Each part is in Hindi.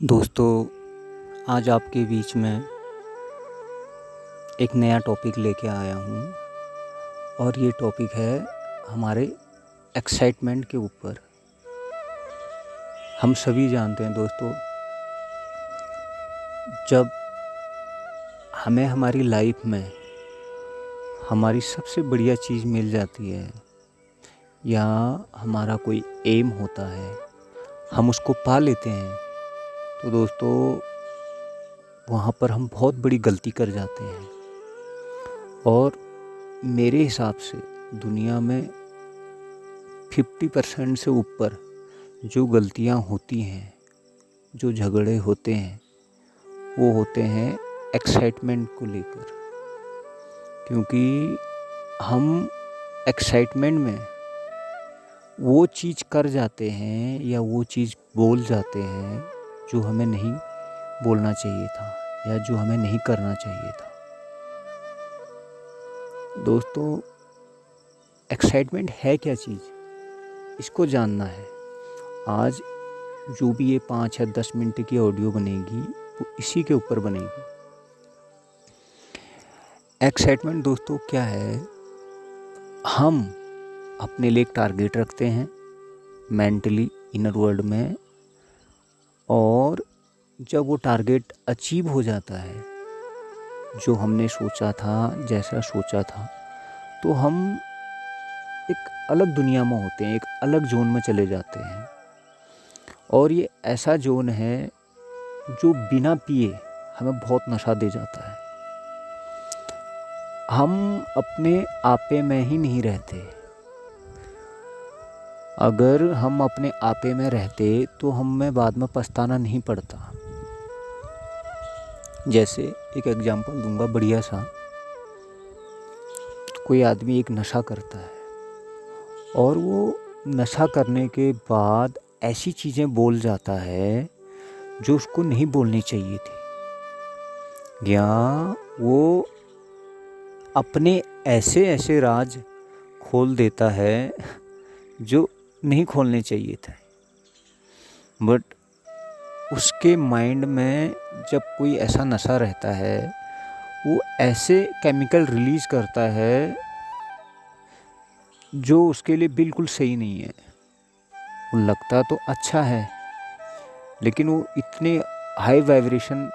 दोस्तों, आज आपके बीच में एक नया टॉपिक लेके आया हूँ और ये टॉपिक है हमारे एक्साइटमेंट के ऊपर। हम सभी जानते हैं दोस्तों, जब हमें हमारी लाइफ में हमारी सबसे बढ़िया चीज़ मिल जाती है या हमारा कोई एम होता है, हम उसको पा लेते हैं, तो दोस्तों वहाँ पर हम बहुत बड़ी गलती कर जाते हैं। और मेरे हिसाब से दुनिया में 50% से ऊपर जो गलतियाँ होती हैं, जो झगड़े होते हैं, वो होते हैं एक्साइटमेंट को लेकर। क्योंकि हम एक्साइटमेंट में वो चीज़ कर जाते हैं या वो चीज़ बोल जाते हैं जो हमें नहीं बोलना चाहिए था या जो हमें नहीं करना चाहिए था। दोस्तों, एक्साइटमेंट है क्या चीज़, इसको जानना है। आज जो भी ये 5 या 10 मिनट की ऑडियो बनेगी वो इसी के ऊपर बनेगी। एक्साइटमेंट दोस्तों क्या है, हम अपने लिए एक टारगेट रखते हैं मेंटली इनर वर्ल्ड में, और जब वो टारगेट अचीव हो जाता है, जो हमने सोचा था, जैसा सोचा था, तो हम एक अलग दुनिया में होते हैं, एक अलग जोन में चले जाते हैं। और ये ऐसा जोन है जो बिना पिए हमें बहुत नशा दे जाता है। हम अपने आपे में ही नहीं रहते। अगर हम अपने आपे में रहते तो हमें बाद में पछताना नहीं पड़ता। जैसे एक एग्जांपल दूंगा बढ़िया सा। कोई आदमी एक नशा करता है और वो नशा करने के बाद ऐसी चीज़ें बोल जाता है जो उसको नहीं बोलनी चाहिए थी, या वो अपने ऐसे ऐसे राज खोल देता है जो नहीं खोलने चाहिए थे। बट उसके माइंड में जब कोई ऐसा नशा रहता है, वो ऐसे केमिकल रिलीज़ करता है जो उसके लिए बिल्कुल सही नहीं है। वो लगता तो अच्छा है, लेकिन वो इतने हाई वाइब्रेशन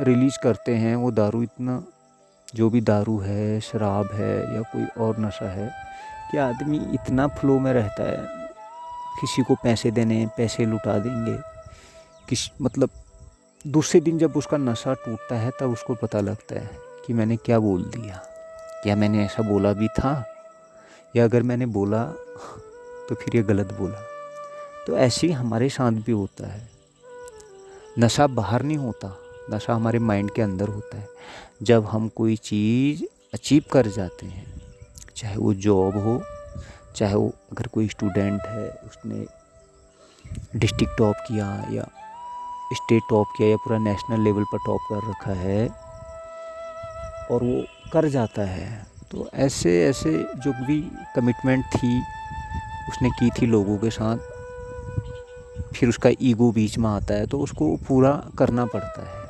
रिलीज़ करते हैं, वो दारू इतना, जो भी दारू है, शराब है या कोई और नशा है, कि आदमी इतना फ्लो में रहता है, किसी को पैसे देने, पैसे लुटा देंगे। मतलब दूसरे दिन जब उसका नशा टूटता है तब उसको पता लगता है कि मैंने क्या बोल दिया, क्या मैंने ऐसा बोला भी था, या अगर मैंने बोला तो फिर ये गलत बोला। तो ऐसे ही हमारे साथ भी होता है। नशा बाहर नहीं होता, नशा हमारे माइंड के अंदर होता है। जब हम कोई चीज़ अचीव कर जाते हैं, चाहे वो जॉब हो, चाहे वो अगर कोई स्टूडेंट है, उसने डिस्ट्रिक्ट टॉप किया या स्टेट टॉप किया या पूरा नेशनल लेवल पर टॉप कर रखा है और वो कर जाता है, तो ऐसे ऐसे जो भी कमिटमेंट थी उसने की थी लोगों के साथ, फिर उसका ईगो बीच में आता है तो उसको पूरा करना पड़ता है।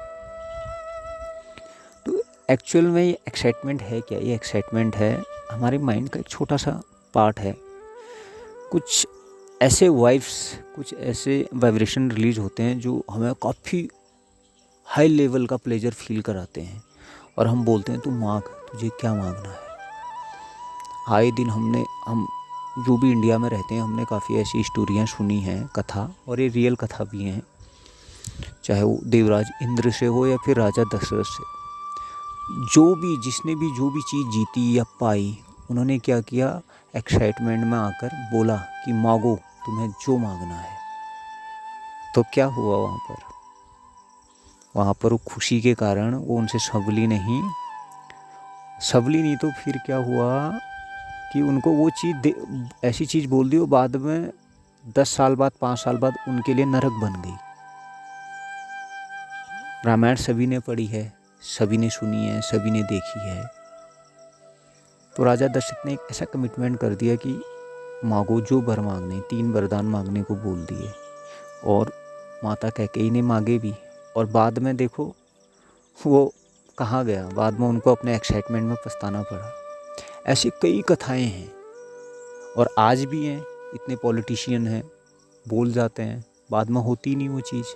तो एक्चुअल में ये एक्साइटमेंट है क्या? ये एक्साइटमेंट है हमारे माइंड का एक छोटा सा पार्ट है। कुछ ऐसे वाइब्स, कुछ ऐसे वाइब्रेशन रिलीज होते हैं जो हमें काफ़ी हाई लेवल का प्लेजर फील कराते हैं, और हम बोलते हैं तू मांग, तुझे क्या मांगना है। आए दिन हम जो भी इंडिया में रहते हैं, हमने काफ़ी ऐसी स्टोरियाँ सुनी हैं, कथा, और ये रियल कथा भी हैं, चाहे वो देवराज इंद्र से हो या फिर राजा दशरथ से। जिसने भी जो भी चीज़ जीती या पाई, उन्होंने क्या किया, एक्साइटमेंट में आकर बोला कि मांगो, तुम्हें जो मांगना है। तो क्या हुआ वहाँ पर वो खुशी के कारण वो उनसे सबली नहीं तो फिर क्या हुआ कि उनको वो चीज़ ऐसी चीज़ बोल दी, वो बाद में 10 साल बाद, 5 साल बाद उनके लिए नरक बन गई। रामायण सभी ने पढ़ी है, सभी ने सुनी है, सभी ने देखी है। तो राजा दशरथ ने एक ऐसा कमिटमेंट कर दिया कि मांगो जो वर मांगने, 3 वरदान मांगने को बोल दिए, और माता कैकेयी ने मांगे भी, और बाद में देखो वो कहाँ गया, बाद में उनको अपने एक्साइटमेंट में पछताना पड़ा। ऐसी कई कथाएं हैं और आज भी हैं। इतने पॉलिटिशियन हैं, बोल जाते हैं, बाद में होती नहीं वो चीज़,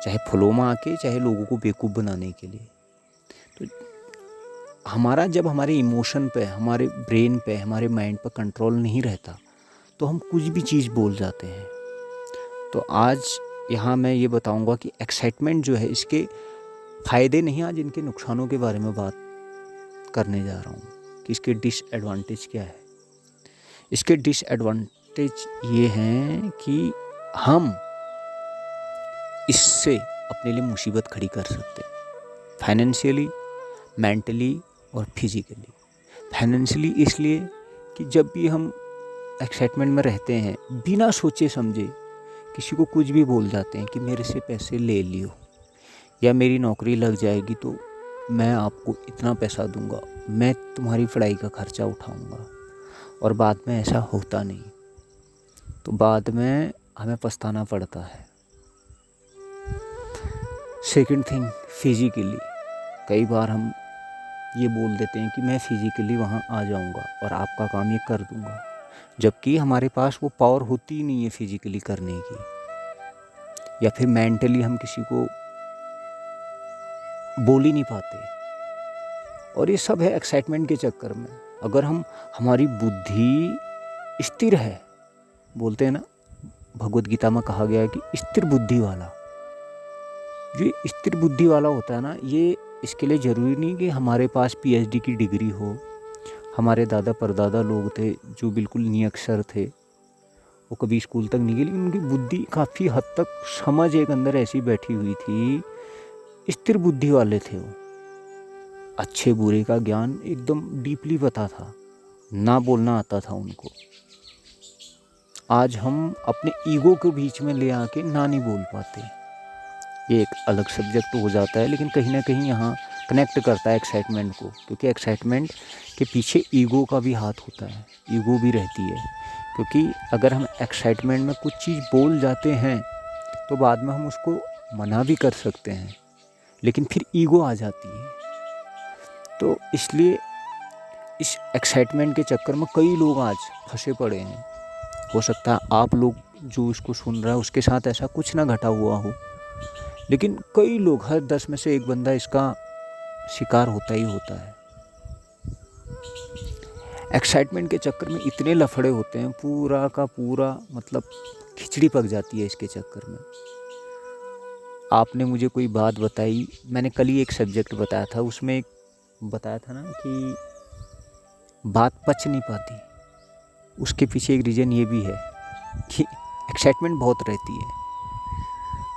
चाहे फुलों में आके, चाहे लोगों को बेवकूफ़ बनाने के लिए। तो हमारा जब हमारे इमोशन पे, हमारे ब्रेन पे, हमारे माइंड पे कंट्रोल नहीं रहता तो हम कुछ भी चीज़ बोल जाते हैं। तो आज यहाँ मैं ये बताऊँगा कि एक्साइटमेंट जो है, इसके फ़ायदे नहीं, आज इनके नुकसानों के बारे में बात करने जा रहा हूँ कि इसके डिसएडवांटेज क्या है। इसके डिसएडवांटेज ये हैं कि हम इससे अपने लिए मुसीबत खड़ी कर सकते हैं, फाइनेंशियली, मेंटली और फिजिकली। फाइनेंशियली इसलिए कि जब भी हम एक्साइटमेंट में रहते हैं, बिना सोचे समझे किसी को कुछ भी बोल जाते हैं कि मेरे से पैसे ले लियो, या मेरी नौकरी लग जाएगी तो मैं आपको इतना पैसा दूंगा, मैं तुम्हारी पढ़ाई का खर्चा उठाऊंगा, और बाद में ऐसा होता नहीं, तो बाद में हमें पछताना पड़ता है। सेकंड थिंग, फिजिकली, कई बार हम ये बोल देते हैं कि मैं फिजिकली वहाँ आ जाऊँगा और आपका काम ये कर दूँगा, जबकि हमारे पास वो पावर होती ही नहीं है फिजिकली करने की। या फिर मेंटली हम किसी को बोल ही नहीं पाते, और ये सब है एक्साइटमेंट के चक्कर में। अगर हमारी बुद्धि स्थिर है, बोलते हैं ना, भगवत गीता में कहा गया है कि स्थिर बुद्धि वाला, जो स्थिर बुद्धि वाला होता है ना, ये इसके लिए ज़रूरी नहीं कि हमारे पास पीएचडी की डिग्री हो। हमारे दादा परदादा लोग थे जो बिल्कुल निरक्षर थे, वो कभी स्कूल तक नहीं गए, लेकिन उनकी बुद्धि काफ़ी हद तक, समझ एक अंदर ऐसी बैठी हुई थी, स्थिर बुद्धि वाले थे वो। अच्छे बुरे का ज्ञान एकदम डीपली पता था, ना बोलना आता था उनको। आज हम अपने ईगो को बीच में ले आके ना नहीं बोल पाते। ये एक अलग सब्जेक्ट हो जाता है, लेकिन कहीं ना कहीं यहाँ कनेक्ट करता है एक्साइटमेंट को, क्योंकि एक्साइटमेंट के पीछे ईगो का भी हाथ होता है, ईगो भी रहती है। क्योंकि अगर हम एक्साइटमेंट में कुछ चीज़ बोल जाते हैं तो बाद में हम उसको मना भी कर सकते हैं, लेकिन फिर ईगो आ जाती है। तो इसलिए इस एक्साइटमेंट के चक्कर में कई लोग आज फंसे पड़े हैं। हो सकता है आप लोग जो इसको सुन रहा है उसके साथ ऐसा कुछ ना घटा हुआ हो, लेकिन कई लोग, हर 10 में से एक बंदा इसका शिकार होता ही होता है। एक्साइटमेंट के चक्कर में इतने लफड़े होते हैं, पूरा का पूरा मतलब खिचड़ी पक जाती है इसके चक्कर में। आपने मुझे कोई बात बताई, मैंने कल ही एक सब्जेक्ट बताया था, उसमें एक बताया था ना कि बात पच नहीं पाती, उसके पीछे एक रीज़न ये भी है कि एक्साइटमेंट बहुत रहती है।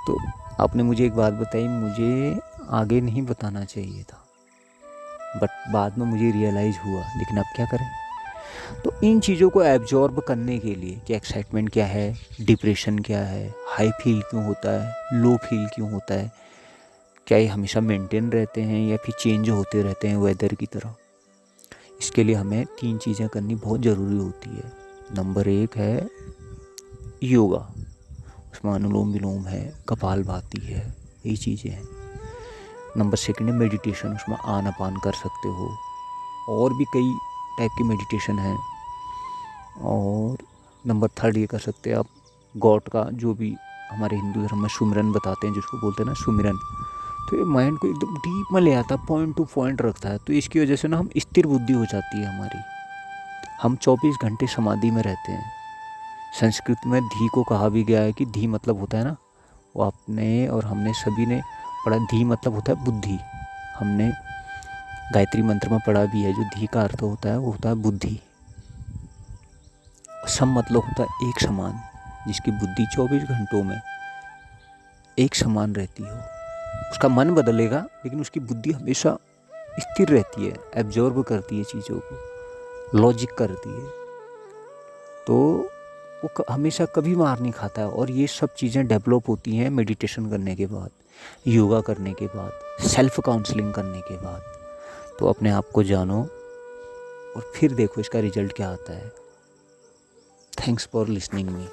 तो आपने मुझे एक बात बताई, मुझे आगे नहीं बताना चाहिए था, बट बाद में मुझे रियलाइज़ हुआ, लेकिन अब क्या करें। तो इन चीज़ों को एब्जॉर्ब करने के लिए कि एक्साइटमेंट क्या है, डिप्रेशन क्या है, हाई फील क्यों होता है, लो फील क्यों होता है, क्या ये हमेशा मेंटेन रहते हैं या फिर चेंज होते रहते हैं वेदर की तरह, इसके लिए हमें 3 चीज़ें करनी बहुत ज़रूरी होती है। नंबर 1 है योगा, उसमें अनुलोम विलोम है, कपालभाति है, यही चीज़ें हैं। नंबर 2 है मेडिटेशन, उसमें आनापान कर सकते हो, और भी कई टाइप की मेडिटेशन है। और नंबर 3 ये कर सकते हैं आप, गॉड का जो भी हमारे हिंदू धर्म में सुमिरन बताते हैं, जिसको बोलते हैं ना सुमिरन, तो ये माइंड को एकदम डीप में ले आता है, पॉइंट टू पॉइंट रखता है। तो इसकी वजह से ना हम स्थिर बुद्धि हो जाती है हमारी, हम 24 घंटे समाधि में रहते हैं। संस्कृत में धी को कहा भी गया है कि धी मतलब होता है ना, वो आपने और हमने सभी ने पढ़ा, धी मतलब होता है बुद्धि। हमने गायत्री मंत्र में पढ़ा भी है, जो धी का अर्थ होता है वो होता है बुद्धि। सम मतलब होता है एक समान, जिसकी बुद्धि 24 घंटों में एक समान रहती हो। उसका मन बदलेगा लेकिन उसकी बुद्धि हमेशा स्थिर रहती है, एब्जॉर्ब करती है चीज़ों को, लॉजिक करती है, तो वो हमेशा कभी मार नहीं खाता है। और ये सब चीज़ें डेवलप होती हैं मेडिटेशन करने के बाद, योगा करने के बाद, सेल्फ काउंसलिंग करने के बाद। तो अपने आप को जानो और फिर देखो इसका रिजल्ट क्या आता है। Thanks for listening me.